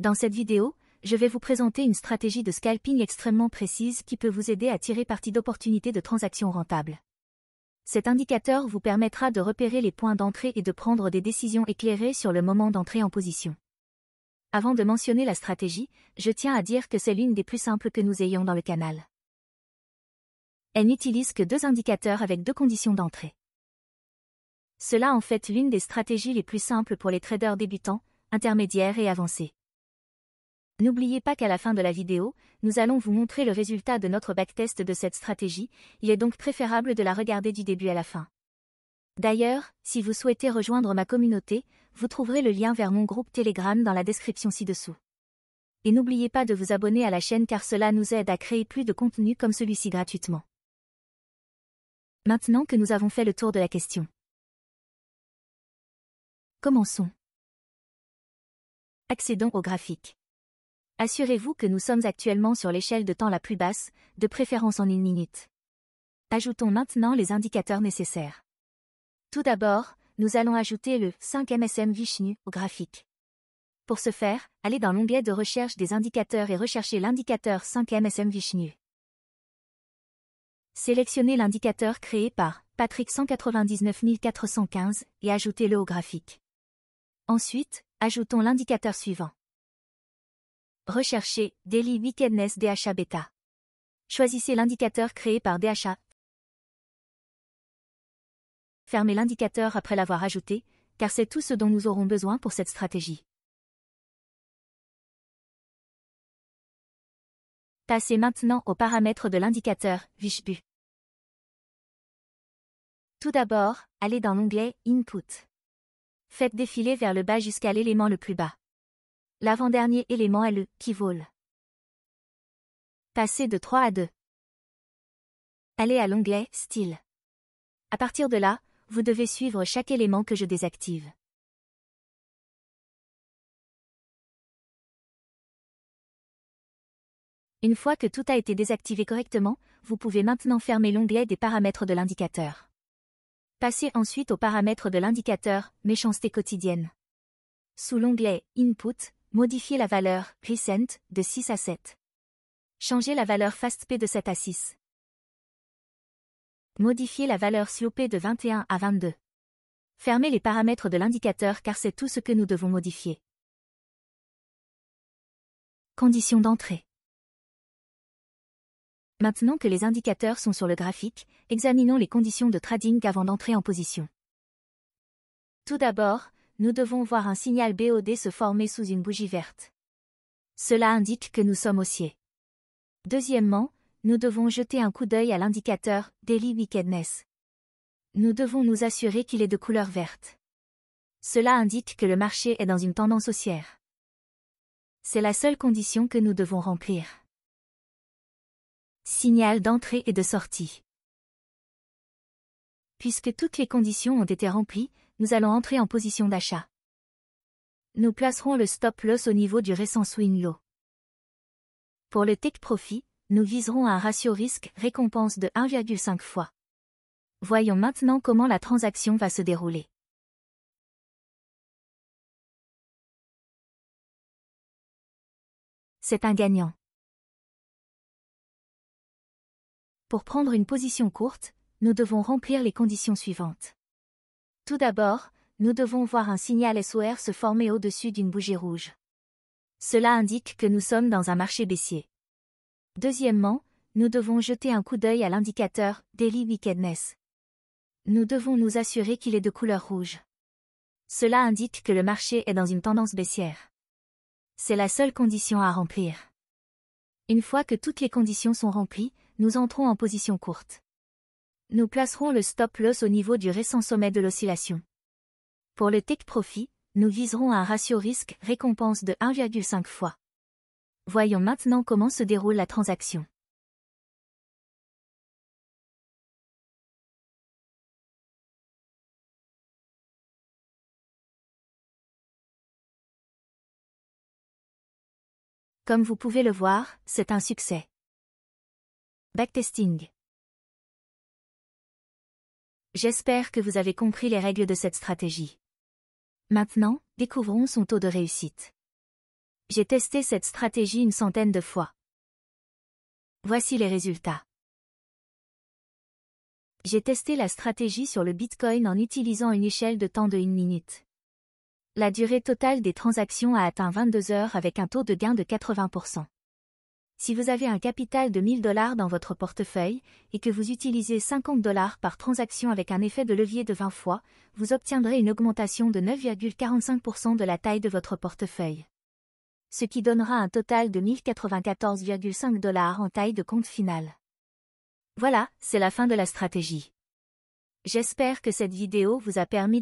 Dans cette vidéo, je vais vous présenter une stratégie de scalping extrêmement précise qui peut vous aider à tirer parti d'opportunités de transactions rentables. Cet indicateur vous permettra de repérer les points d'entrée et de prendre des décisions éclairées sur le moment d'entrée en position. Avant de mentionner la stratégie, je tiens à dire que c'est l'une des plus simples que nous ayons dans le canal. Elle n'utilise que 2 indicateurs avec 2 conditions d'entrée. Cela en fait l'une des stratégies les plus simples pour les traders débutants, intermédiaires et avancés. N'oubliez pas qu'à la fin de la vidéo, nous allons vous montrer le résultat de notre backtest de cette stratégie, il est donc préférable de la regarder du début à la fin. D'ailleurs, si vous souhaitez rejoindre ma communauté, vous trouverez le lien vers mon groupe Telegram dans la description ci-dessous. Et n'oubliez pas de vous abonner à la chaîne car cela nous aide à créer plus de contenu comme celui-ci gratuitement. Maintenant que nous avons fait le tour de la question. Commençons. Accédons au graphique. Assurez-vous que nous sommes actuellement sur l'échelle de temps la plus basse, de préférence en 1 minute. Ajoutons maintenant les indicateurs nécessaires. Tout d'abord, nous allons ajouter le 5 MSM Vishnu au graphique. Pour ce faire, allez dans l'onglet de recherche des indicateurs et recherchez l'indicateur 5 MSM Vishnu. Sélectionnez l'indicateur créé par Patrick 199 415 et ajoutez-le au graphique. Ensuite, ajoutons l'indicateur suivant. Recherchez Daily Wickedness DHA Beta. Choisissez l'indicateur créé par DHA. Fermez l'indicateur après l'avoir ajouté, car c'est tout ce dont nous aurons besoin pour cette stratégie. Passez maintenant aux paramètres de l'indicateur Vishnu. Tout d'abord, allez dans l'onglet Input. Faites défiler vers le bas jusqu'à l'élément le plus bas. L'avant-dernier élément est le Keyval. Passez de 3 à 2. Allez à l'onglet Style. À partir de là, vous devez suivre chaque élément que je désactive. Une fois que tout a été désactivé correctement, vous pouvez maintenant fermer l'onglet des paramètres de l'indicateur. Passez ensuite aux paramètres de l'indicateur Méchanceté quotidienne. Sous l'onglet Input, modifiez la valeur Recent de 6 à 7. Changez la valeur FastP de 7 à 6. Modifiez la valeur Slow-P de 21 à 22. Fermez les paramètres de l'indicateur car c'est tout ce que nous devons modifier. Conditions d'entrée. Maintenant que les indicateurs sont sur le graphique, examinons les conditions de trading avant d'entrer en position. Tout d'abord, nous devons voir un signal BOD se former sous une bougie verte. Cela indique que nous sommes haussiers. Deuxièmement, nous devons jeter un coup d'œil à l'indicateur Daily Wickedness. Nous devons nous assurer qu'il est de couleur verte. Cela indique que le marché est dans une tendance haussière. C'est la seule condition que nous devons remplir. Signal d'entrée et de sortie. Puisque toutes les conditions ont été remplies, nous allons entrer en position d'achat. Nous placerons le stop-loss au niveau du récent swing low. Pour le take profit, nous viserons un ratio risque-récompense de 1,5 fois. Voyons maintenant comment la transaction va se dérouler. C'est un gagnant. Pour prendre une position courte, nous devons remplir les conditions suivantes. Tout d'abord, nous devons voir un signal SOR se former au-dessus d'une bougie rouge. Cela indique que nous sommes dans un marché baissier. Deuxièmement, nous devons jeter un coup d'œil à l'indicateur Daily Wickedness. Nous devons nous assurer qu'il est de couleur rouge. Cela indique que le marché est dans une tendance baissière. C'est la seule condition à remplir. Une fois que toutes les conditions sont remplies, nous entrons en position courte. Nous placerons le stop-loss au niveau du récent sommet de l'oscillation. Pour le take profit, nous viserons un ratio risque-récompense de 1,5 fois. Voyons maintenant comment se déroule la transaction. Comme vous pouvez le voir, c'est un succès. Backtesting. J'espère que vous avez compris les règles de cette stratégie. Maintenant, découvrons son taux de réussite. J'ai testé cette stratégie une centaine de fois. Voici les résultats. J'ai testé la stratégie sur le Bitcoin en utilisant une échelle de temps de 1 minute. La durée totale des transactions a atteint 22 heures avec un taux de gain de 80%. Si vous avez un capital de 1000 $ dans votre portefeuille, et que vous utilisez 50 $ par transaction avec un effet de levier de 20 fois, vous obtiendrez une augmentation de 9,45% de la taille de votre portefeuille. Ce qui donnera un total de 1094,5 $ en taille de compte final. Voilà, c'est la fin de la stratégie. J'espère que cette vidéo vous a permis